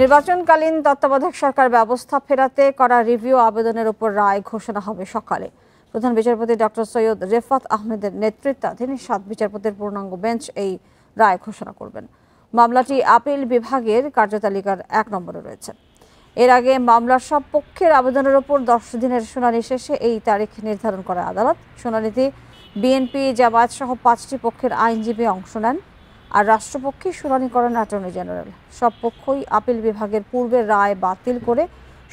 নির্বাচনকালীন তত্ত্বাবধায়ক সরকার ব্যবস্থা ফেরাতে করা রিভিউ আবেদনের উপর রায় ঘোষণা হবে সকালে। প্রধান বিচারপতি ডক্টর সৈয়দ রেফাত আহমেদের নেতৃত্বাধীন 7 বিচারপতির পূর্ণাঙ্গ বেঞ্চ এই রায় ঘোষণা করবেন। মামলাটি আপিল বিভাগের কার্যতালিকার 1 নম্বরে রয়েছে। এর আগে মামলার সব পক্ষের আবেদনের উপর 10 দিনের শুনানি শেষে এই তারিখ নির্ধারণ করে আদালত। শুনানিতে বিএনপি, জামায়াত সহ 5টি পক্ষের আইনজীবী অংশ নেন। আর রাষ্ট্রপক্ষে শুনানি করেন অ্যাটর্নি জেনারেল। সব পক্ষই আপিল বিভাগের পূর্বের রায় বাতিল করে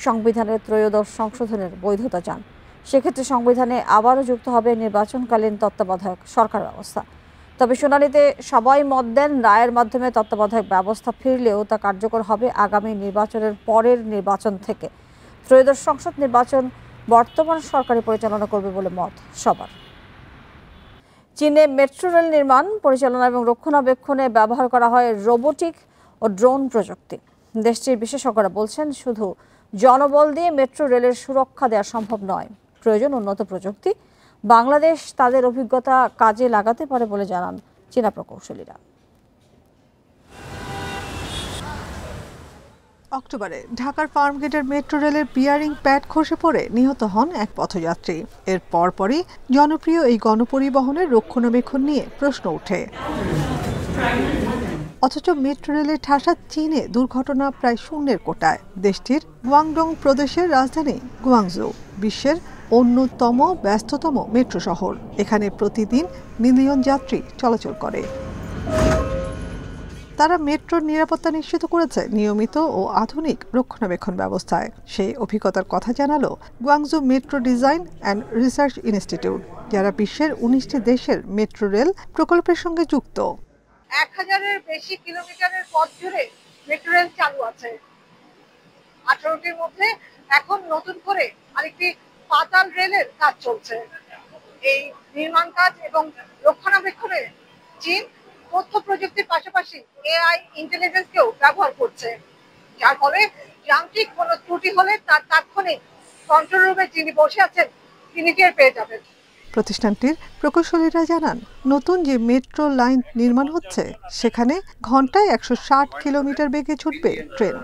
সংবিধানের 13শ সংশোধনের বৈধতা চান। সেক্ষেত্রে সংবিধানে আবারও যুক্ত হবে নির্বাচনকালীন তত্ত্বাবধায়ক সরকার ব্যবস্থা। তবে শুনানিতে সবাই মত দেন রায়ের মাধ্যমে তত্ত্বাবধায়ক ব্যবস্থা ফিরলেও তা কার্যকর হবে আগামী নির্বাচনের পরের নির্বাচন থেকে। 13শ সংসদ নির্বাচন বর্তমান সরকারই পরিচালনা করবে বলে মত সবার। চীনে মেট্রো রেল নির্মাণ, পরিচালনা এবং রক্ষণাবেক্ষণে ব্যবহার করা হয় রোবোটিক ও ড্রোন প্রযুক্তি। দেশটির বিশেষজ্ঞরা বলছেন, শুধু জনবল দিয়ে মেট্রো রেলের সুরক্ষা দেওয়া সম্ভব নয়, প্রয়োজন উন্নত প্রযুক্তি। বাংলাদেশ তাদের অভিজ্ঞতা কাজে লাগাতে পারে বলে জানান চীনা প্রকৌশলীরা। অক্টোবরে ঢাকার ফার্মগেটের মেট্রো রেলের বিয়ারিং প্যাড খসে পড়ে নিহত হন এক পথযাত্রী। এর পরপরই জনপ্রিয় এই গণপরিবহনের রক্ষণাবেক্ষণ নিয়ে প্রশ্ন ওঠে। অথচ মেট্রো রেলের ঠাসা চীনে দুর্ঘটনা প্রায় শূন্যের কোটায়। দেশটির গুয়াংডং প্রদেশের রাজধানী গুয়াংজু বিশ্বের অন্যতম ব্যস্ততম মেট্রো শহর। এখানে প্রতিদিন মিলিয়ন যাত্রী চলাচল করে। তারা মেট্রোর নিরাপত্তা নিশ্চিত করেছে নিয়মিত ও আধুনিক রক্ষণাবেক্ষণ ব্যবস্থায়। সেই অভিজ্ঞতার কথা জানালো Guangzhou metro design and research institute, যারা বিশ্বের 19টি দেশের মেট্রো রেল প্রকল্পের সঙ্গে যুক্ত। 1000-এর বেশি কিলোমিটারের পথ জুড়ে মেট্রো রেল চালু আছে। 18টির মধ্যে এখন নতুন করে আরেকটি পাতাল রেলের কাজ চলছে। এই নির্মাণ কাজ এবং রক্ষণাবেক্ষণে চীন তথ্য প্রযুক্তির পাশাপাশি এআই ইন্টেলিজেন্সকেও ব্যবহার করছে, যার ফলে যান্ত্রিক কোনো ত্রুটি হলে তার তাৎক্ষণিক কন্ট্রোল রুমে যিনি বসে আছেন তিনি টের পেয়ে যাবেন। প্রতিষ্ঠানটির প্রকৌশলীরা জানান, নতুন যে মেট্রো লাইন নির্মাণ হচ্ছে সেখানে ঘন্টায় 160 কিলোমিটার বেগে ছুটবে ট্রেন।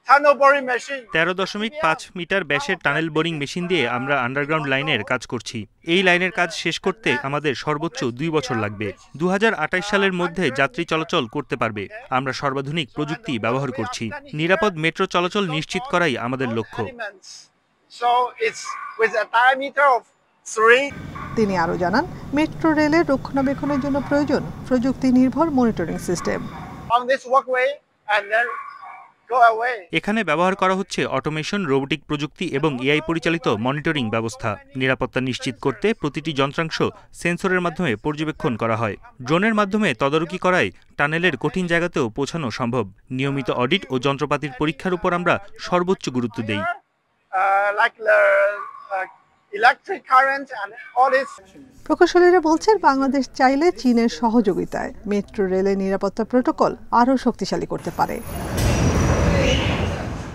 13.5 মিটার ব্যাসের টানেল বোরিং মেশিন দিয়ে আমরা আন্ডারগ্রাউন্ড লাইনের কাজ করছি। এই লাইনের কাজ শেষ করতে আমাদের সর্বোচ্চ 2 বছর লাগবে। 2028 সালের মধ্যে যাত্রী চলাচল করতে পারবে। আমরা সর্বাধুনিক প্রযুক্তি ব্যবহার করছি। নিরাপদ মেট্রো চলাচল নিশ্চিত করাই আমাদের লক্ষ্য। তিনি আরও জানান, মেট্রো রেলের রক্ষণাবেক্ষণের জন্য প্রয়োজন প্রযুক্তি নির্ভর মনিটরিং সিস্টেম। এখানে ব্যবহার করা হচ্ছে অটোমেশন, রোবোটিক প্রযুক্তি এবং এআই পরিচালিত মনিটরিং ব্যবস্থা। নিরাপত্তা নিশ্চিত করতে প্রতিটি যন্ত্রাংশ সেন্সরের মাধ্যমে পর্যবেক্ষণ করা হয়। ড্রোনের মাধ্যমে তদারকি করায় টানেলের কঠিন জায়গাতেও পৌঁছানো সম্ভব। নিয়মিত অডিট ও যন্ত্রপাতির পরীক্ষার উপর আমরা সর্বোচ্চ গুরুত্ব দেই। প্রকৌশলীরা বলছেন, বাংলাদেশ চাইলে চীনের সহযোগিতায় মেট্রো রেলের নিরাপত্তা প্রোটোকল আরও শক্তিশালী করতে পারে।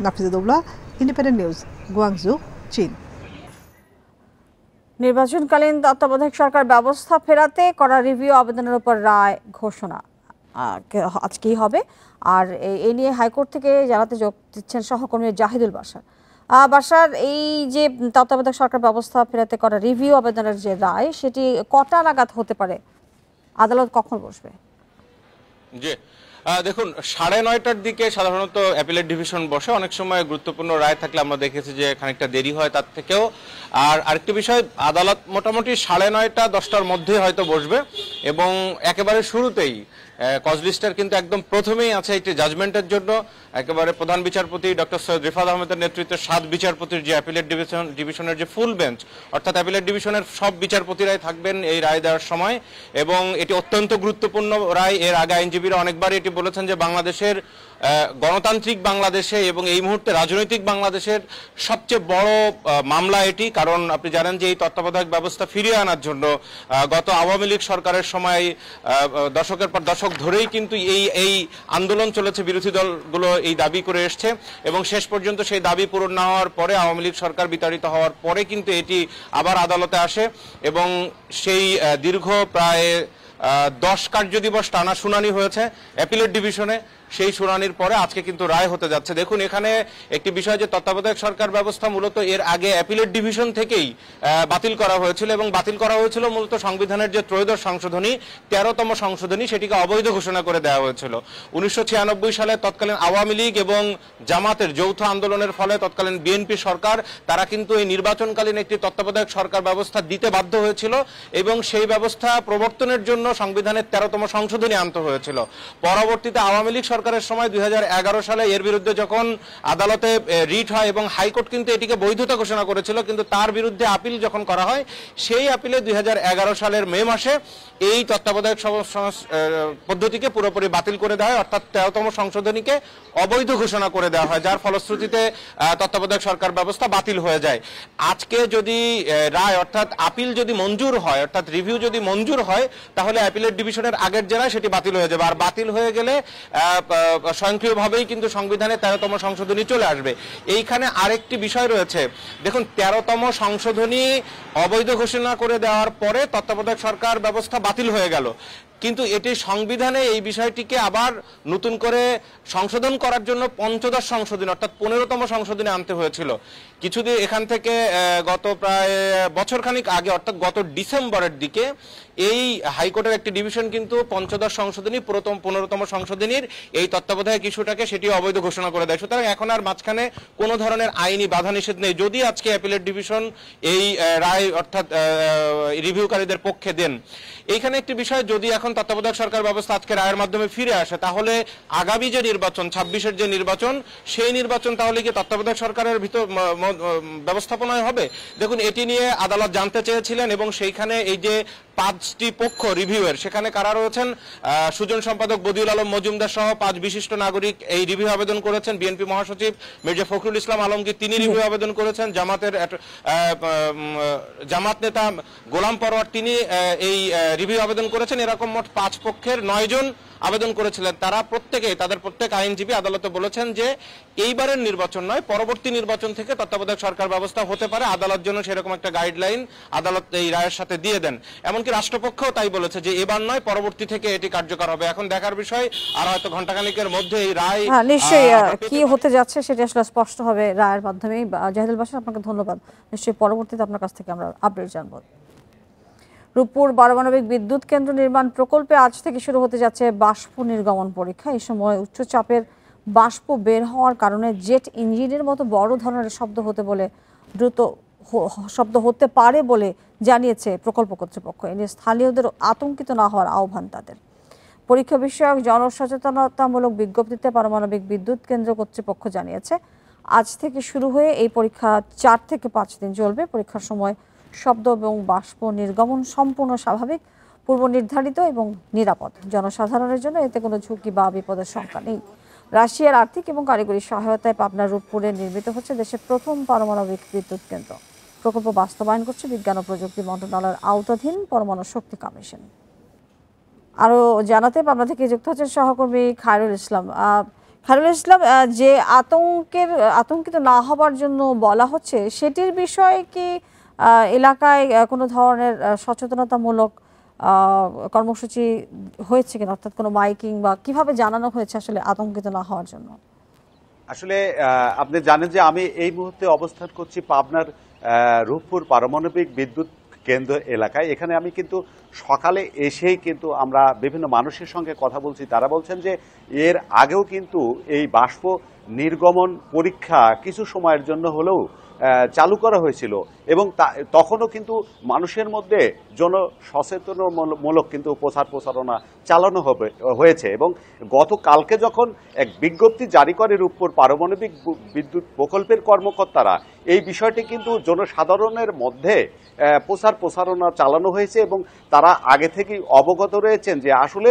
নাফিজুদ্দৌলা, ইন্ডিপেন্ডেন্ট নিউজ, গুয়াংজু, চীন। নির্বাচনকালীন তত্ত্বাবধায়ক সরকার ব্যবস্থা ফেরাতে করা রিভিউ আবেদনের উপর রায় ঘোষণা আজকেই হবে। আর এই নিয়ে হাইকোর্ট থেকে জানাতে যোগ দিচ্ছেন সহকর্মী জাহিদুল বাশার। বাশার, এই যে তত্ত্বাবধায়ক সরকার ব্যবস্থা ফেরাতে করা রিভিউ আবেদনের যে রায়, সেটি কটা নাগাদ হতে পারে? আদালত কখন বসবে? জি, দেখুন, 9:30টার দিকে সাধারণত অ্যাপিলেট ডিভিশন বসে। অনেক সময় গুরুত্বপূর্ণ রায় থাকলে আমরা দেখেছি যে খানিকটা দেরি হয় তার থেকেও। আর আরেকটি বিষয়, আদালত মোটামুটি 9:30, 10টার মধ্যে হয়তো বসবে এবং একেবারে শুরুতেই কজ লিস্টের কিন্তু একদম প্রথমেই আছে একটি জাজমেন্টের জন্য একেবারে প্রধান বিচারপতি ডক্টর সৈয়দ রেফাত আহমেদের নেতৃত্বে 7 বিচারপতির যে অ্যাপিলেট ডিভিশনের যে ফুল বেঞ্চ, অর্থাৎ অ্যাপিলেট ডিভিশনের সব বিচারপতিরাই থাকবেন এই রায় দেওয়ার সময়। এবং এটি অত্যন্ত গুরুত্বপূর্ণ রায়। এর আগে আইনজীবীরা অনেকবারই এটি বলেছেন যে বাংলাদেশের গণতান্ত্রিক বাংলাদেশে এবং এই মুহূর্তে রাজনৈতিক বাংলাদেশের সবচেয়ে বড় মামলা এটি। কারণ আপনি জানেন যে এই তত্ত্বাবধায়ক ব্যবস্থা ফিরিয়ে আনার জন্য গত আওয়ামী লীগ সরকারের সময় দশকের পর দশক ধরেই কিন্তু এই আন্দোলন চলেছে, বিরোধী দলগুলো এই দাবি করে এসছে এবং শেষ পর্যন্ত সেই দাবি পূরণ না হওয়ার পরে আওয়ামী লীগ সরকার বিতাড়িত হওয়ার পরে কিন্তু এটি আবার আদালতে আসে এবং সেই দীর্ঘ প্রায় 10 কার্যদিবস টানা শুনানি হয়েছে অ্যাপিলেট ডিভিশনে। সেই শুনানির পরে আজকে কিন্তু রায় হতে যাচ্ছে। দেখুন এখানে একটি বিষয় যে তত্ত্বাবধায়ক সরকার ব্যবস্থা মূলত এর আগে অ্যাপিলেট ডিভিশন থেকেই বাতিল করা হয়েছিল এবং বাতিল করা হয়েছিল মূলত সংবিধানের যে ত্রয়োদশ সংশোধনী 13তম সংশোধনী সেটিকে অবৈধ ঘোষণা করে দেওয়া হয়েছিল। 1996 সালে তৎকালীন আওয়ামী লীগ এবং জামাতের যৌথ আন্দোলনের ফলে তৎকালীন বিএনপি সরকার তারা কিন্তু এই নির্বাচনকালীন একটি তত্ত্বাবধায়ক সরকার ব্যবস্থা দিতে বাধ্য হয়েছিল এবং সেই ব্যবস্থা প্রবর্তনের জন্য সংবিধানের 13তম সংশোধনী আনতে হয়েছিল। পরবর্তীতে আওয়ামী লীগ সরকারের সময় 2011 সালে এর বিরুদ্ধে যখন আদালতে রিট হয় এবং হাইকোর্ট কিন্তু এটিকে বৈধতা ঘোষণা করেছিল, কিন্তু তার বিরুদ্ধে আপিল যখন করা হয় সেই আপিলে 2011 সালের মে মাসে এই তত্ত্বাবধায়ক পদ্ধতিকে পুরোপুরি বাতিল করে দেওয়া হয়, অর্থাৎ 13তম সংশোধনীকে অবৈধ ঘোষণা করে দেওয়া হয়, যার ফলশ্রুতিতে তত্ত্বাবধায়ক সরকার ব্যবস্থা বাতিল হয়ে যায়। আজকে যদি রায় অর্থাৎ আপিল যদি মঞ্জুর হয়, অর্থাৎ রিভিউ যদি মঞ্জুর হয়, তাহলে অ্যাপিলেট ডিভিশনের আগের যে রায় সেটি বাতিল হয়ে যাবে। আর বাতিল হয়ে গেলে স্বয়ংক্রিয়ভাবেই কিন্তু সংবিধানে 13তম সংশোধনী চলে আসবে। এইখানে আরেকটি বিষয় রয়েছে, দেখুন 13তম সংশোধনী অবৈধ ঘোষণা করে দেওয়ার পরে তত্ত্বাবধায়ক সরকার ব্যবস্থা বাতিল হয়ে গেল, কিন্তু এটি সংবিধানে এই বিষয়টিকে আবার নতুন করে সংশোধন করার জন্য পঞ্চদশ সংশোধনী অর্থাৎ 15তম সংশোধনী আনতে হয়েছিল। কিছুদিন এখান থেকে গত প্রায় বছরখানিক আগে অর্থাৎ গত ডিসেম্বরের দিকে এই হাইকোর্টের একটি ডিভিশন কিন্তু পঞ্চদশ সংশোধনী 15তম সংশোধনীর এই তত্ত্বাবধায়ক ইস্যুটাকে সেটি অবৈধ ঘোষণা করে দেয়। সুতরাং এখন আর মাঝখানে কোনো ধরনের আইনি বাধা নিষেধ নেই। যদি আজকে অ্যাপিলেট ডিভিশন এই রায় অর্থাৎ রিভিউকারীদের পক্ষে দেন, এইখানে একটি বিষয়, যদি এখন তত্ত্বাবধায়ক সরকার ব্যবস্থা আজকে রায়ের মাধ্যমে ফিরে আসে, তাহলে আগামী যে নির্বাচন 26-এর যে নির্বাচন, সেই নির্বাচন তাহলে কি তত্ত্বাবধায়ক সরকারের ভিতর ব্যবস্থাপনায় হবে? দেখুন এটি নিয়ে আদালত জানতে চেয়েছিলেন এবং সেইখানে এই যে 5টি পক্ষ রিভিউয়ের, সেখানে কারা রয়েছেন, সুজন সম্পাদক বদিউল আলম মজুমদার সহ 5 বিশিষ্ট নাগরিক এই রিভিউ আবেদন করেছেন। বিএনপি মহাসচিব মির্জা ফখরুল ইসলাম আলমগীর তিনি রিভিউ আবেদন করেছেন। জামাত নেতা গোলাম পরোয়ার তিনি এই রিভিউ আবেদন করেছেন। এরকম মোট 5 পক্ষের 9 জন আবেদন করেছিলেন। তারা তাদের প্রত্যেক আইনজীবী আদালতে বলেছেন যে এইবারের নির্বাচন নয়, পরবর্তী নির্বাচন থেকে তত্ত্বাবধায়ক সরকার ব্যবস্থা হতে পারে। আদালত যেন সেরকম একটা গাইডলাইন আদালত এই রায়ের সাথে দিয়ে দেন। এমনকি রাষ্ট্রপক্ষও তাই বলেছে যে এবার নয়, পরবর্তী থেকে এটি কার্যকর হবে। এখন দেখার বিষয়, আর হয়তো ঘণ্টাখানেকের মধ্যে এই রায় নিশ্চয়ই কি হতে যাচ্ছে সেটা আসলে স্পষ্ট হবে রায়ের মাধ্যমে। জাহিদুল বাশার, আপনাকে ধন্যবাদ। নিশ্চয়ই পরবর্তীতে আপনার কাছ থেকে আমরা আপডেট জানবো। রূপপুর পারমাণবিক বিদ্যুৎ কেন্দ্র নির্মাণ প্রকল্পে আজ থেকে শুরু হতে যাচ্ছে বাষ্প নির্গমন পরীক্ষা। এই সময় উচ্চচাপের বাষ্প বের হওয়ার কারণে জেট ইঞ্জিনের মতো বড় ধরনের দ্রুত শব্দ হতে পারে বলে জানিয়েছে প্রকল্প কর্তৃপক্ষ। এ নিয়ে স্থানীয়দের আতঙ্কিত না হওয়ার আহ্বান তাদের। পরীক্ষা বিষয়ক জনসচেতনতামূলক বিজ্ঞপ্তিতে পারমাণবিক বিদ্যুৎ কেন্দ্র কর্তৃপক্ষ জানিয়েছে আজ থেকে শুরু হয়ে এই পরীক্ষা 4 থেকে 5 দিন চলবে। পরীক্ষার সময় শব্দ এবং বাষ্প নির্গমন সম্পূর্ণ স্বাভাবিক, পূর্ব নির্ধারিত এবং নিরাপদ। জনসাধারণের জন্য এতে কোনো ঝুঁকি বা বিপদের শঙ্কা নেই। রাশিয়ার আর্থিক এবং কারিগরি সহায়তায় পাবনার রূপপুরে নির্মিত হচ্ছে দেশের প্রথম পারমাণবিক বিদ্যুৎ কেন্দ্র। প্রকল্প বাস্তবায়ন করছে বিজ্ঞান ও প্রযুক্তি মন্ত্রণালয়ের আওতাধীন পরমাণু শক্তি কমিশন। আরও জানাতে পাবনা থেকে যুক্ত হচ্ছেন সহকর্মী খায়রুল ইসলাম। যে আতঙ্কিত না হবার জন্য বলা হচ্ছে, সেটির বিষয়ে কি এলাকায় কোনো ধরনের সচেতনতামূলক কর্মসূচি হয়েছে কিনা, অর্থাৎ কোনো মাইকিং বা কিভাবে জানানো হয়েছে আসলে আতঙ্কিত না হওয়ার জন্য? আসলে আপনি জানেন যে আমি এই মুহূর্তে অবস্থান করছি পাবনার রূপপুর পারমাণবিক বিদ্যুৎ কেন্দ্র এলাকায়। এখানে আমি কিন্তু সকালে এসেই কিন্তু আমরা বিভিন্ন মানুষের সঙ্গে কথা বলছি। তারা বলছেন যে এর আগেও কিন্তু এই বাষ্প নির্গমন পরীক্ষা কিছু সময়ের জন্য হলেও চালু করা হয়েছিল এবং তখনও কিন্তু মানুষের মধ্যে জনসচেতনমূলক কিন্তু প্রচারণা চালানো হয়েছে। এবং গতকালকে যখন এক বিজ্ঞপ্তি জারি করে রূপপুর পারমাণবিক বিদ্যুৎ প্রকল্পের কর্মকর্তারা, এই বিষয়টি কিন্তু জনসাধারণের মধ্যে প্রচারণা চালানো হয়েছে এবং তারা আগে থেকেই অবগত রয়েছেন যে আসলে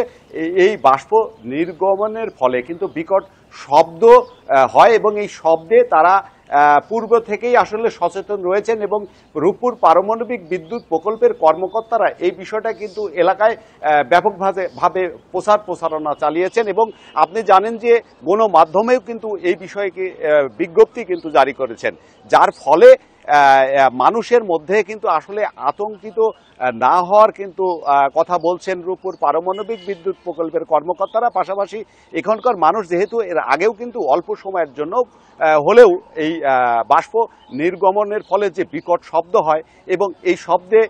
এই বাষ্প নির্গমনের ফলে কিন্তু বিকট শব্দ হয় এবং এই শব্দে তারা পূর্ব থেকেই আসলে সচেতন রয়েছেন এবং রূপপুর পারমাণবিক বিদ্যুৎ প্রকল্পের কর্মকর্তারা এই বিষয়টা কিন্তু এলাকায় ব্যাপকভাবে প্রচারণা চালিয়েছেন। এবং আপনি জানেন যে গণমাধ্যমেও কিন্তু এই বিষয়কে বিজ্ঞপ্তি কিন্তু জারি করেছেন, যার ফলে মানুষের মধ্যে কিন্তু আসলে আতঙ্কিত না হওয়ার কিন্তু কথা বলছেন রূপপুর পারমাণবিক বিদ্যুৎ প্রকল্পের কর্মকর্তারা। পাশাপাশি এখানকার মানুষ যেহেতু এর আগেও কিন্তু অল্প সময়ের জন্য হলেও এই বাষ্প নির্গমনের ফলে যে বিকট শব্দ হয় এবং এই শব্দে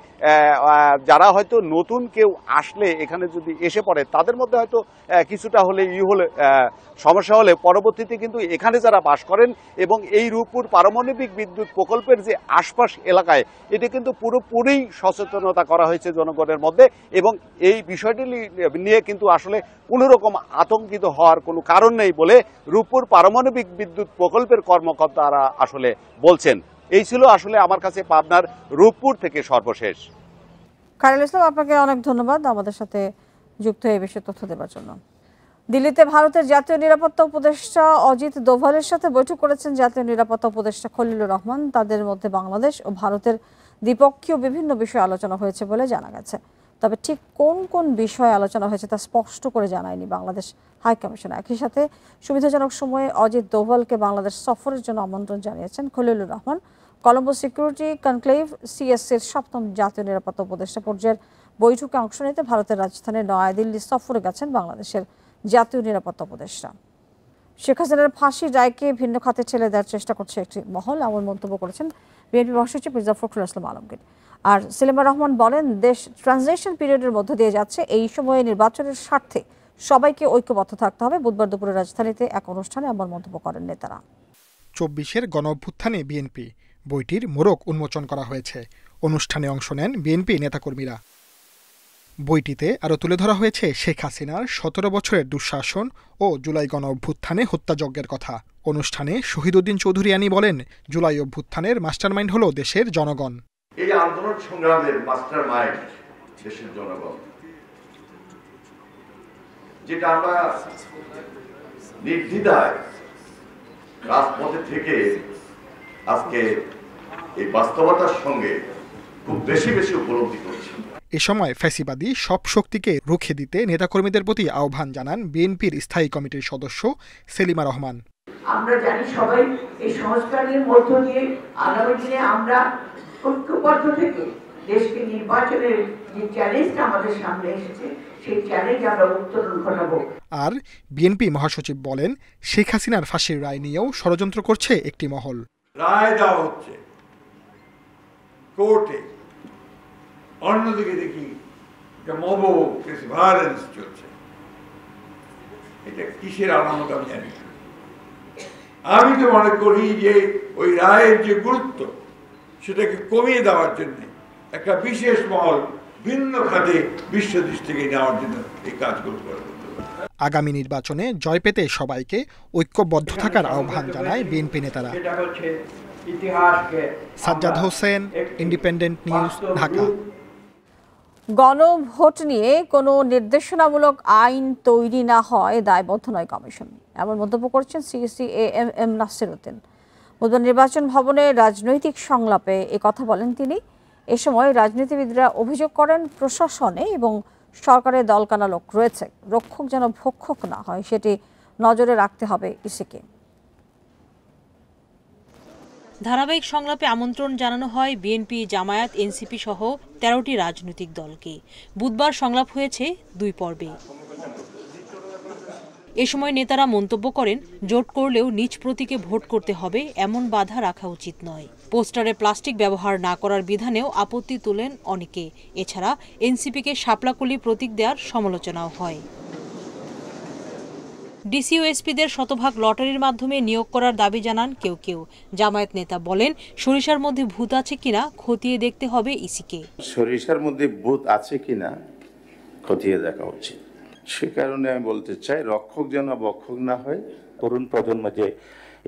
যারা হয়তো নতুন কেউ আসলে এখানে যদি এসে পড়ে তাদের মধ্যে হয়তো কিছুটা হলে সমস্যা হলে পরবর্তীতে কিন্তু এখানে যারা বাস করেন এবং এই রূপপুর পারমাণবিক বিদ্যুৎ প্রকল্পের যে আশপাশ এলাকায় এটা কিন্তু পুরোপুরি সচেতনতা করা হয়েছে জনগণের মধ্যে এবং এই বিষয়টি নিয়ে কিন্তু আসলে কোনো রকম আতঙ্কিত হওয়ার কোনো কারণ নেই বলে রূপপুর পারমাণবিক বিদ্যুৎ প্রকল্পের কর্মকর্তারা আসলে বলছেন। এই ছিল আসলে আমার কাছে পাবনার রূপপুর থেকে সর্বশেষ। খায়রুল ইসলাম, আপনাকে অনেক ধন্যবাদ আমাদের সাথে যুক্ত হয়ে এই বিষয়ে তথ্য দেওয়ার জন্য। দিল্লিতে ভারতের জাতীয় নিরাপত্তা উপদেষ্টা অজিত দোভালের সাথে বৈঠক করেছেন জাতীয় নিরাপত্তা উপদেষ্টা খলিলুর রহমান। তাদের মধ্যে বাংলাদেশ ও ভারতের দ্বিপক্ষীয় বিভিন্ন বিষয়ে আলোচনা হয়েছে বলে জানা গেছে। তবে ঠিক কোন কোন বিষয়ে আলোচনা হয়েছে তা স্পষ্ট করে জানায়নি বাংলাদেশ হাইকমিশন। একই সাথে সুবিধাজনক সময়ে অজিত দোভালকে বাংলাদেশ সফরের জন্য আমন্ত্রণ জানিয়েছেন খলিলুর রহমান। কলম্বো সিকিউরিটি কনক্লেভ সিএসসির ৭ম জাতীয় নিরাপত্তা উপদেষ্টা পর্যায়ের বৈঠকে অংশ নিতে ভারতের রাজধানী নয়াদিল্লি সফরে গেছেন বাংলাদেশের জাতীয় নিরাপত্তা উপদেষ্টা। শেখ হাসিনার ফাঁসির রায়কে ভিন্ন খাতে ঠেলে দেওয়ার চেষ্টা করছে একটি মহল, এমন মন্তব্য করেছেন বিএনপি মহাসচিব মির্জা ফখরুল ইসলাম আলমগীর। আর সেলিমা রহমান বলেন, দেশ ট্রানজিশন পিরিয়ডের মধ্য দিয়ে যাচ্ছে, এই সময়ে নির্বাচনের স্বার্থে সবাইকে ঐক্যবদ্ধ থাকতে হবে। বুধবার দুপুরে রাজধানীতে এক অনুষ্ঠানে এমন মন্তব্য করেন নেতারা। ২৪-এর গণঅভ্যুত্থানে বিএনপি বইটির মোড়ক উন্মোচন করা হয়েছে। অনুষ্ঠানে অংশ নেন বিএনপি নেতাকর্মীরা। বইটিতে আরও তুলে ধরা হয়েছে শেখ হাসিনার ১৭ বছরের দুঃশাসন ও জুলাই গণঅভ্যুত্থানে হত্যাযজ্ঞের কথা। অনুষ্ঠানে শহীদউদ্দিন চৌধুরী আনি বলেন, জুলাই অভ্যুত্থানের মাস্টারমাইন্ড হলো দেশের জনগণ। এই আন্দোলন সংগ্রামের মাস্টারমাইন্ড দেশের জনগণ, যেটা আমরা নির্দ্বিধায় রাজপথে থেকে আজকে এই বাস্তবতার সঙ্গে খুব বেশি উপলব্ধি করছি। এ সময় ফ্যাসিবাদী সব শক্তিকে রুখে দিতে নেতাকর্মীদের প্রতি আহ্বান জানান বিএনপির স্থায়ী কমিটির সদস্য সেলিমা রহমান। আমরা জানি সবাই এই সংস্কারের মধ্য দিয়ে আগামী দিনে আমরা ঐক্যবদ্ধ থেকে দেশকে নির্বাচনের যে চ্যালেঞ্জটা আমাদের সামনে এসেছে সেই চ্যালেঞ্জ আমরা উত্তরণ ঘটাবো। আর বিএনপি মহাসচিব বলেন, শেখ হাসিনার ফাঁসির রায় নিয়েও ষড়যন্ত্র করছে একটি মহল। রায় দেওয়া হচ্ছে কোর্টে, অন্যদিকে দেখি মব ভায়োলেন্স চলছে। এটা কিসের আলামত আমি জানি না। আমি তো মনে করি যে ওই রায়ের যে গুরুত্ব সেটাকে কমিয়ে দেওয়ার জন্য একটা বিশেষ মহল ভিন্ন খাতে বিশ্ব দৃষ্টিকে নেওয়ার জন্য এই কাজগুলো করা হতে পারে। আগামী নির্বাচনে জয় পেতে সবাইকে ঐক্যবদ্ধ থাকার আহ্বান জানায় বিএনপি নেতারা। Sajjad Hossain, independent news, Dhaka. গণভোট নিয়ে কোনো নির্দেশনামূলক আইন তৈরি না হয় দায়বদ্ধ নয় কমিশন, এমন মন্তব্য করছেন সিএসি এএম নাসির উদ্দিন। বুধবার নির্বাচন ভবনে রাজনৈতিক সংলাপে কথা বলেন তিনি। এ সময় রাজনীতিবিদরা অভিযোগ করেন, প্রশাসনে এবং সরকারের দলকানা লোক রয়েছে, রক্ষক যেন ভক্ষক না হয় সেটি নজরে রাখতে হবে ইসিকে। ধারাবাহিক সংলাপে আমন্ত্রণ জানানো হয় বিএনপি, জামায়াত, এনসিপি সহ ১৩টি রাজনৈতিক দলকে। বুধবার সংলাপ হয়েছে ২ পর্বে। এ সময় নেতারা মন্তব্য করেন, জোট করলেও নিজ প্রতীকে ভোট করতে হবে এমন বাধা রাখা উচিত নয়। পোস্টারে প্লাস্টিক ব্যবহার না করার বিধানেও আপত্তি তোলেন অনেকে। এছাড়া এনসিপিকে শাপলাকলি প্রতীক দেওয়ার সমালোচনাও হয়। ডিসি ও এসপিদের শতভাগ লটারির মাধ্যমে নিয়োগ করার দাবি জানান কেউ কেউ। জামায়াত নেতা বলেন, সরিষার মধ্যে ভূত আছে কিনা খতিয়ে দেখতে হবে ইসিকে। সরিষার মধ্যে ভূত আছে কিনা খতিয়ে দেখা উচিত। সে কারণে আমি বলতে চাই, রক্ষক যেন ভক্ষক না হয়। তরুণ প্রজন্ম যে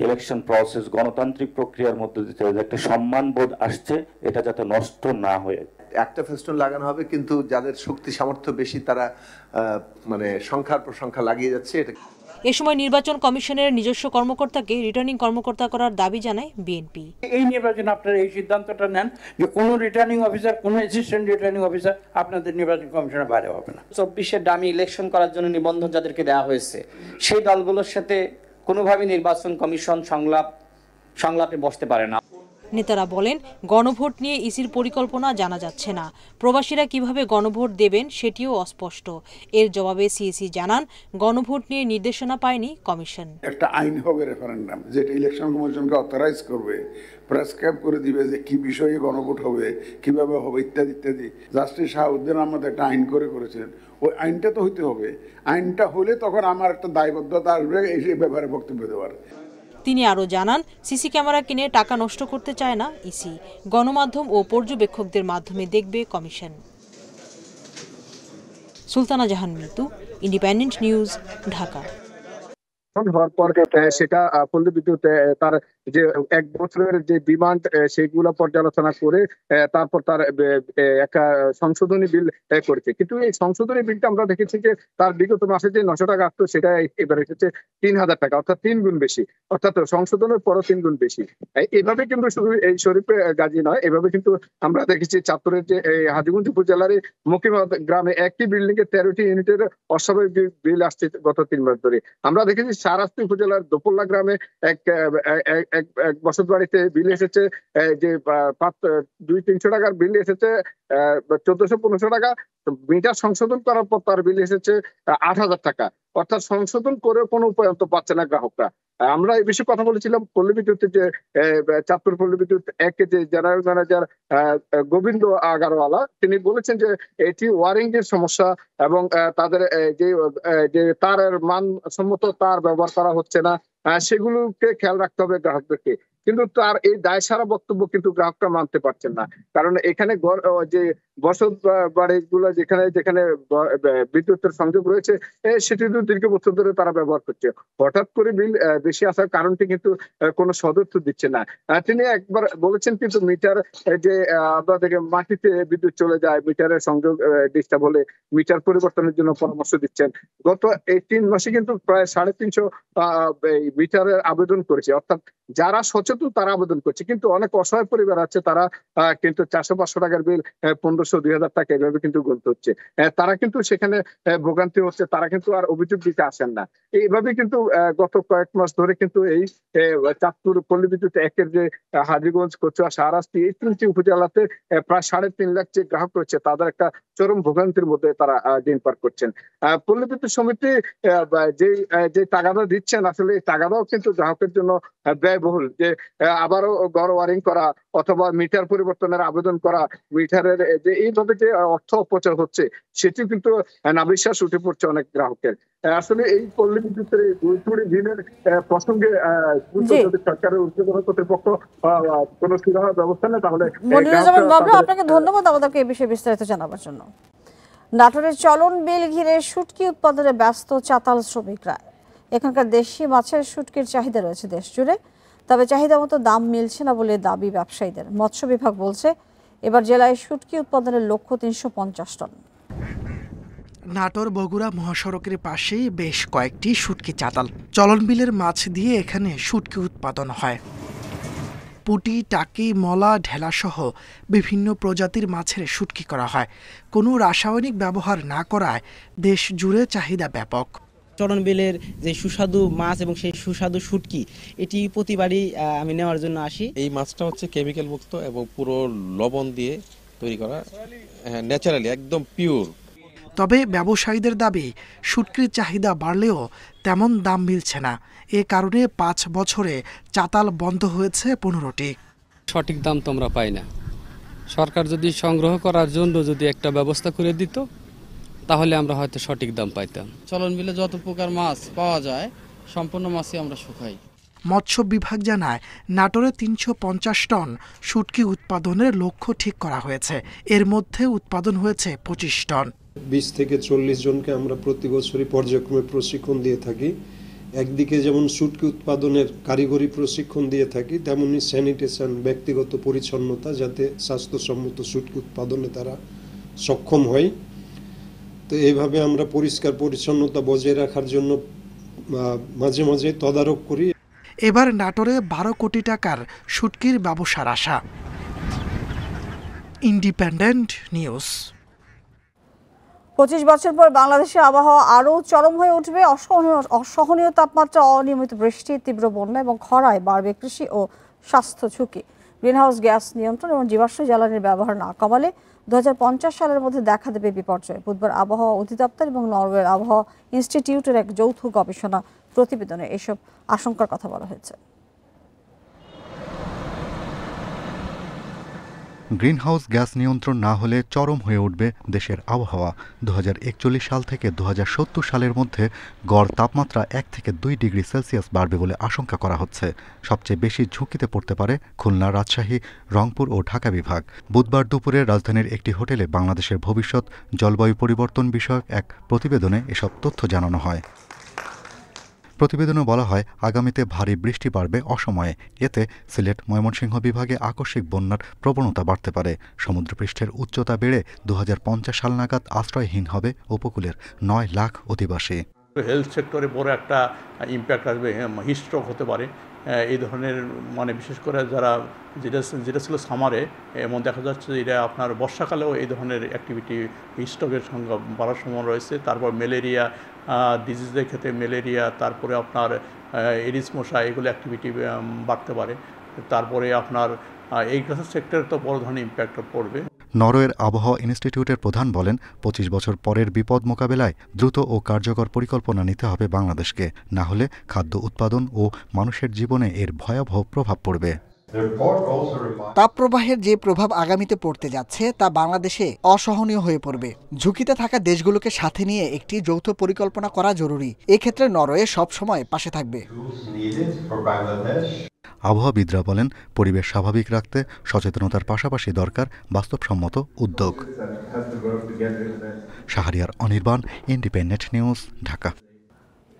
ইলেকশন প্রসেস, গণতান্ত্রিক প্রক্রিয়ার মধ্যে দিয়ে একটা সম্মানবোধ আসছে, এটা যাতে নষ্ট না হয়ে। একটা ফেস্টুন লাগানো হবে, কিন্তু যাদের শক্তি সামর্থ্য বেশি তারা সংখ্যার পর সংখ্যা লাগিয়ে যাচ্ছে। এ সময় নির্বাচন কমিশনের নিজস্ব কর্মকর্তাকে রিটার্নিং কর্মকর্তা করার দাবি জানায় বিএনপি। এই নির্বাচনে আপনারা এই সিদ্ধান্তটা নেন যে কোনো রিটার্নিং অফিসার, কোনো অ্যাসিস্ট্যান্ট রিটার্নিং অফিসার আপনাদের নির্বাচন কমিশনের বাইরে হবে না। ২৪-এর ডামি ইলেকশন করার জন্য নিবন্ধন যাদেরকে দেওয়া হয়েছে, সেই দলগুলোর সাথে কোনোভাবে নির্বাচন কমিশন সংলাপে বসতে পারে না। নেতারা বলেন, গণভোট নিয়ে ইসির পরিকল্পনা জানা যাচ্ছে না। প্রবাসীরা কিভাবে গণভোট দেবেন সেটিও অস্পষ্ট। এর জবাবে সিইসি জানান, গণভোট নিয়ে নির্দেশনা পায়নি কমিশন। একটা আইন হবে রেফারেন্ডাম, যেটা ইলেকশন কমিশনকে অথরাইজ করবে, প্রেসক্রাইব করে দিবে যে কি বিষয়ে গণভোট হবে, কিভাবে হবে, ইত্যাদি ইত্যাদি। জাস্টিস শাহাবুদ্দিন আহমদ একটা আইন করেছিলেন, ওই আইনটা তো হইতে হবে। আইনটা হলে তখন আমার একটা দায়বদ্ধতা আসবে এই ব্যাপারে বক্তব্য দেওয়ার। তিনি আরও জানান, সিসি ক্যামেরা কিনে টাকা নষ্ট করতে চায় না ইসি। গণমাধ্যম ও পর্যবেক্ষকদের মাধ্যমে দেখবে কমিশন। সুলতানা জাহান মিতু, ইন্ডিপেন্ডেন্ট নিউজ, ঢাকা। হওয়ার পর সেটা পল্লী বিদ্যুৎ তার যে 1 বছরের যে ডিমান্ড সেগুলো পর্যালোচনা করে তারপর তার একটা সংশোধনী বিল করেছে। কিন্তু এই সংশোধনী বিলটা আমরা দেখেছি যে তার বিগত মাসে যে 900 টাকা আসতো সেটা এবার এসেছে 3000 টাকা, অর্থাৎ 3 গুণ বেশি, অর্থাৎ সংশোধনের পরও 3 গুণ বেশি। এভাবে কিন্তু শুধু এই শরীফ গাজী নয়, এভাবে কিন্তু আমরা দেখেছি চাঁদপুরের যে হাজীগঞ্জ উপজেলার মুকিমত গ্রামে একটি বিল্ডিং এ 13টি ইউনিটের অস্বাভাবিক বিল আসছে গত 3 মাস ধরে। আমরা দেখেছি শাহরাস্তি উপজেলার দোপল্লা গ্রামে এক বসত বাড়িতে বিল এসেছে যে 200-300 টাকার বিল এসেছে 1400-1500 টাকা। মিটার সংশোধন করার পর তার বিল এসেছে 8000 টাকা, অর্থাৎ সংশোধন করে কোনো উপায় পাচ্ছে না গ্রাহকরা। আমরা এই বিষয়ে কথা বলেছিলাম পল্লী বিদ্যুতের যে চাঁদপুর পল্লী বিদ্যুৎ 1 যে জেনারেল ম্যানেজার গোবিন্দ আগারওয়ালা, তিনি বলেছেন যে এটি ওয়ারিং এর সমস্যা এবং তাদের যে তারের মানসম্মত তার ব্যবহার করা হচ্ছে না, সেগুলোকে খেয়াল রাখতে হবে গ্রাহকদেরকে। কিন্তু তার এই দায়সারা বক্তব্য কিন্তু গ্রাহকরা মানতে পারছেন না, কারণ এখানে যে বসত বাড়িগুলো যেখানে যেখানে বিদ্যুতের সংযোগ রয়েছে সেটি দীর্ঘ বছর ধরে তারা ব্যবহার করছে। হঠাৎ করে বিল বেশি আসার কারণটি কিন্তু কোনো সদর্থ দিচ্ছে না। তিনি একবার বলেছেন কিন্তু মিটার যে আপনাদের মাটিতে বিদ্যুৎ চলে যায়, মিটারের সংযোগ ডিস্টার্ব হলে মিটার পরিবর্তনের জন্য পরামর্শ দিচ্ছেন। গত এই 3 মাসে কিন্তু প্রায় 350 মিটারের আবেদন করেছে, অর্থাৎ যারা সচেতন তারা আবেদন করছে। কিন্তু অনেক অসহায় পরিবার আছে, তারা কিন্তু 400-500 টাকার বিল 1500-2000 টাকা এভাবে কিন্তু গুনতে হচ্ছে। তারা কিন্তু সেখানে ভোগান্তি হচ্ছে, তারা কিন্তু আর অভিযোগ দিতে আসেন না। এইভাবে কিন্তু গত কয়েক মাস ধরে কিন্তু এই চাঁদপুর পল্লী বিদ্যুৎ 1 যে হাজীগঞ্জ, কচুয়া, শাহরাস্তি এই 3টি উপজেলাতে প্রায় 3.5 লাখ যে গ্রাহক রয়েছে তাদের একটা চরম ভোগান্তির মধ্যে তারা দিন পার করছেন। পল্লী বিদ্যুৎ সমিতি যে টাকাটা দিচ্ছেন, আসলে এই টাকাটাও কিন্তু গ্রাহকের জন্য ব্যয়বহুল। যে আবারও ঘর ওয়ারিং করা অথবা মিটার পরিবর্তনের আবেদন করা, মিটারের যে এইভাবে যে অর্থ অপচয় হচ্ছে সেটি কিন্তু নাভিশ্বাস উঠে পড়ছে অনেক গ্রাহকের। আসলে এই পল্লী বিদ্যুতের গুরুত্বপূর্ণ দিনের প্রসঙ্গে যদি সরকারের উচ্চতর কর্তৃপক্ষ কোনো সুরাহা ব্যবস্থা নেয় তাহলে। আপনাকে ধন্যবাদ আমাদেরকে এই বিষয়ে বিস্তারিত জানাবার জন্য। নাটোরের চলন বিল ঘিরে শুটকি উৎপাদনে ব্যস্ত চাতাল শ্রমিকরা। এখানকার দেশি মাছের শুটকির চাহিদা রয়েছে দেশ জুড়ে, তবে চাহিদা মতো দাম মিলছে না বলে দাবি ব্যবসায়ীদের। মৎস্য বিভাগ বলছে এবার জেলায় শুটকি উৎপাদনের লক্ষ্য 350 টন। নাটোর বগুড়া মহাসড়কের পাশেই বেশ কয়েকটি শুটকি চাতাল। চলন বিলের মাছ দিয়ে এখানে শুটকি উৎপাদন হয়। পুঁটি, টাকি, মলা, ঢেলা সহ বিভিন্ন প্রজাতির মাছের শুটকি করা হয়। কোনো রাসায়নিক ব্যবহার না করায় দেশ জুড়ে চাহিদা ব্যাপক। চলন বিলের যে সুস্বাদু মাছ এবং সেই সুস্বাদু শুটকি, এটি প্রতিবারই আমি নেওয়ার জন্য আসি। এই মাছটা হচ্ছে কেমিক্যাল মুক্ত এবং পুরো লবণ দিয়ে তৈরি করা, ন্যাচারালি একদম পিওর। তবে ব্যবসায়ীদের দাবি শুটকির চাহিদা বাড়লেও তেমন দাম মিলছে না। এ কারণে 5 বছরে চাতাল বন্ধ হয়েছে 15টি। সঠিক দাম তো আমরা পাই না। সরকার যদি সংগ্রহ করার জন্য যদি একটা ব্যবস্থা করে দিত তাহলে আমরা হয়তো সঠিক দাম পাইতাম। চলন বিলে যত প্রকার মাছ পাওয়া যায় সম্পূর্ণ মাছই আমরা শুকাই। মৎস্য বিভাগ জানায় নাটোরে 350 টন শুটকি উৎপাদনের লক্ষ্য ঠিক করা হয়েছে। এর মধ্যে উৎপাদন হয়েছে 25 টন। 20 থেকে 40 জনকে আমরা প্রতি বছরই পর্যায়ক্রমে প্রশিক্ষণ দিয়ে থাকি। একদিকে যেমন শুটকি উৎপাদনের কারিগরি প্রশিক্ষণ দিয়ে থাকি, তেমনি স্যানিটেশন, ব্যক্তিগত পরিচ্ছন্নতা, যাতে স্বাস্থ্যসম্মত শুটকি উৎপাদনে তারা সক্ষম হয়। তো এইভাবে আমরা পরিষ্কার পরিচ্ছন্নতা বজায় রাখার জন্য মাঝে মাঝে তদারক করি। এবার নাটোরে 12 কোটি টাকার শুটকির ব্যবসার আশা। Independent news. 25 বছর পর বাংলাদেশের আবহাওয়া আরও চরম হয়ে উঠবে। অসহনীয় তাপমাত্রা, অনিয়মিত বৃষ্টি, তীব্র বন্যা এবং খরায় বাড়বে কৃষি ও স্বাস্থ্য ঝুঁকি। গ্রিনহাউস গ্যাস নিয়ন্ত্রণ এবং জীবাশ্ম জ্বালানির ব্যবহার না কমালে 2050 সালের মধ্যে দেখা দেবে বিপর্যয়। বুধবার আবহাওয়া অধিদপ্তর এবং নরওয়ের আবহাওয়া ইনস্টিটিউটের এক যৌথ গবেষণা প্রতিবেদনে এসব আশঙ্কার কথা বলা হয়েছে। গ্রিনহাউস গ্যাস নিয়ন্ত্রণ না হলে চরম হয়ে উঠবে দেশের আবহাওয়া। 2041 সাল থেকে 2070 সালের মধ্যে গড় তাপমাত্রা 1 থেকে 2 ডিগ্রি সেলসিয়াস বাড়বে বলে আশঙ্কা করা হচ্ছে। সবচেয়ে বেশি ঝুঁকিতে পড়তে পারে খুলনা, রাজশাহী, রংপুর ও ঢাকা বিভাগ। বুধবার দুপুরে রাজধানীর একটি হোটেলে বাংলাদেশের ভবিষ্যৎ জলবায়ু পরিবর্তন বিষয়ক এক প্রতিবেদনে এসব তথ্য জানানো হয়। প্রতিবেদনে বলা হয়, আগামীতে ভারী বৃষ্টি বাড়বে অসময়ে। এতে সিলেট, ময়মনসিংহ বিভাগে আকস্মিক বন্যার প্রবণতা বাড়তে পারে। সমুদ্রপৃষ্ঠের উচ্চতা বেড়ে 2050 সাল নাগাদ আশ্রয়হীন হবে উপকূলের 9 লাখ অধিবাসী। হেলথ সেক্টরে বড় একটা ইম্প্যাক্ট আসবে, হিটস্ট্রোক হতে পারে। এই ধরনের বিশেষ করে যেটা ছিল সামারে, এমন দেখা যাচ্ছে যে এটা আপনার বর্ষাকালেও এই ধরনের অ্যাক্টিভিটি হিটস্ট্রোকের সংখ্যা বাড়ার সম্ভাবনা রয়েছে। তারপর ম্যালেরিয়া ডিজিজের ক্ষেত্রে ম্যালেরিয়া, তারপরে আপনার এডিস মশা, এগুলো অ্যাক্টিভিটি বাড়তে পারে। তারপরে আপনার এগ্রিকালচার সেক্টরে তো বড় ধরনের ইম্প্যাক্ট পড়বে। নরওয়ের আবহাওয়া ইনস্টিটিউটের প্রধান বলেন, 25 বছর পরের বিপদ মোকাবেলায় দ্রুত ও কার্যকর পরিকল্পনা নিতে হবে বাংলাদেশকে। না হলে খাদ্য উৎপাদন ও মানুষের জীবনে এর ভয়াবহ প্রভাব পড়বে। তাপপ্রবাহের যে প্রভাব আগামীতে পড়তে যাচ্ছে তা বাংলাদেশে অসহনীয় হয়ে পড়বে। ঝুঁকিতে থাকা দেশগুলোকে সাথে নিয়ে একটি যৌথ পরিকল্পনা করা জরুরি। এক্ষেত্রে নরওয়ে সব সময় পাশে থাকবে। আবহাওয়াবিদরা বলেন, পরিবেশ স্বাভাবিক রাখতে সচেতনতার পাশাপাশি দরকার বাস্তবসম্মত উদ্যোগ। Shahriar Anirban, independent news, Dhaka.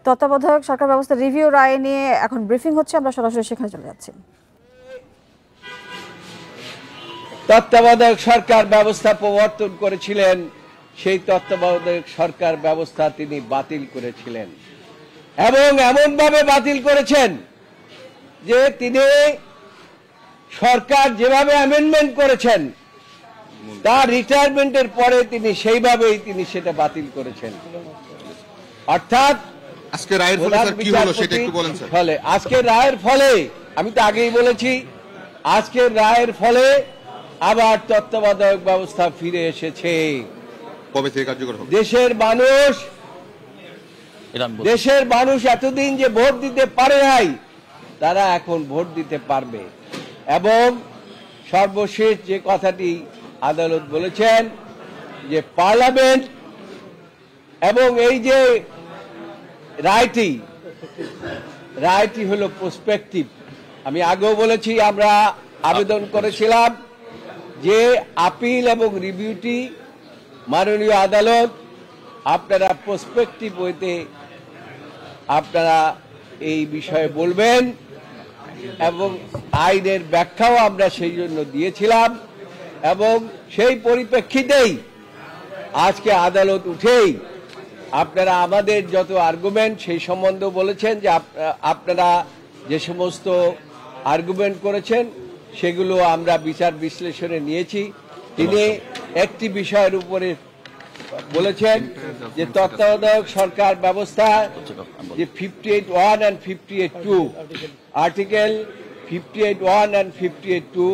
তত্ত্বাবধায়ক সরকার ব্যবস্থা রিভিউ রায় নিয়ে এখন ব্রিফিং হচ্ছে, আমরা সরাসরি সেখানে চলে যাচ্ছি। তত্ত্বাবধায়ক সরকার ব্যবস্থা প্রবর্তন করেছিলেন, সেই তত্ত্বাবধায়ক সরকার ব্যবস্থা তিনি বাতিল করেছিলেন এবং এমনভাবে বাতিল করেছেন যে তিনি সরকার যেভাবে অ্যামেন্ডমেন্ট করেছেন তার রিটায়ারমেন্টের পরে তিনি সেইভাবেই তিনি সেটা বাতিল করেছেন। অর্থাৎ আজকে রায়ের ফলে স্যার কি হলো সেটা একটু বলেন স্যার। ফলে আজকে রায়ের ফলে, আমি তো আগেই বলেছি, আজকের রায়ের ফলে আবার তত্ত্বাবধায়ক ব্যবস্থা ফিরে এসেছে। কবে থেকে কার্যকর হবে? দেশের মানুষ এতদিন যে ভোট দিতে পারে নাই, তারা এখন ভোট দিতে পারবে। এবং সর্বশেষ যে কথাটি আদালত বলেছেন যে পার্লামেন্ট এবং এই যে রায়টি হলো প্রসপেক্টিভ। আমি আগেও বলেছি, আমরা আবেদন করেছিলাম যে আপিল এবং রিভিউটি মাননীয় আদালত আপনারা প্রসপেক্টিভ ওয়েতে আপনারা এই বিষয়ে বলবেন এবং আইনের ব্যাখ্যাও আমরা সেই জন্য দিয়েছিলাম এবং সেই পরিপ্রেক্ষিতেই আজকে আদালত উঠেই আপনারা আমাদের যত আর্গুমেন্ট সেই সম্বন্ধে বলেছেন যে আপনারা যে সমস্ত আর্গুমেন্ট করেছেন সেগুলো আমরা বিচার বিশ্লেষণে নিয়েছি। তিনি একটি বিষয়ের উপরে বলেছেন যে তত্ত্বাবধায়ক সরকার ব্যবস্থা যে 58(1) and 58(2) আর্টিকেল 58(1) and 58(2)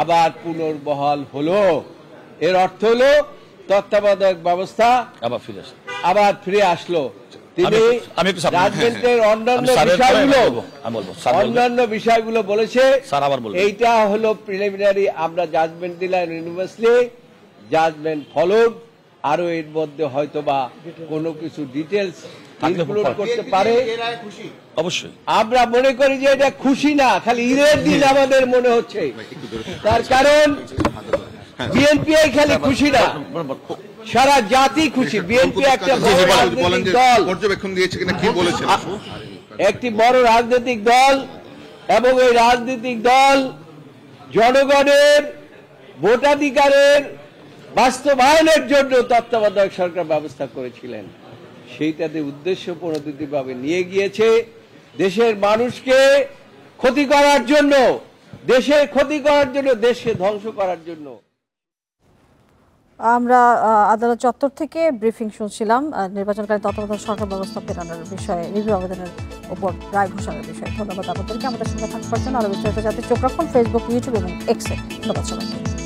আবার পুনর্বহাল হলো। এর অর্থ হলো তত্ত্বাবধায়ক ব্যবস্থা আবার ফিরে আসলো। তিনি রাজনীতির অন্যান্য বিষয়গুলো বলেছে, এইটা হলো প্রিলিমিনারি, আমরা জাজমেন্ট দিলাম ইউনিভার্সিটি, জাজমেন্ট ফলোড, আরো এর মধ্যে হয়তোবা কোনো কিছু ডিটেলস ইনক্লুড করতে পারে। অবশ্যই আমরা মনে করি যে এটা খুশি না, খালি ঈদের দিন আমাদের মনে হচ্ছে। তার কারণ বিএনপি খালি খুশি না, সারা জাতি খুশি। বিএনপি একটা দল, পর্যবেক্ষণ দিয়েছে কিনা কি বলেছেন, একটি বড় রাজনৈতিক দল এবং এই রাজনৈতিক দল জনগণের ভোটাধিকারের বাস্তবায়নের জন্য তত্ত্বাবধায়ক সরকার ব্যবস্থা করেছিলেন। সেইটাতে উদ্দেশ্য প্রণোদিতভাবে নিয়ে গিয়েছে দেশের মানুষকে ক্ষতি করার জন্য, দেশের ক্ষতি করার জন্য, দেশকে ধ্বংস করার জন্য। আমরা আদালত চত্বর থেকে ব্রিফিং শুনছিলাম নির্বাচনকালীন তত্ত্বাবধায়ক সরকার ব্যবস্থা ফেরানোর বিষয়ে রিভিউ আবেদনের উপর রায় ঘোষণার বিষয়ে। ধন্যবাদ আপনাদেরকে আমাদের সঙ্গে থাকবার জন্য। আরো বিস্তারিত জানতে চোখ রাখুন ফেসবুক, ইউটিউব এবং এক্সে। ধন্যবাদ সবাইকে।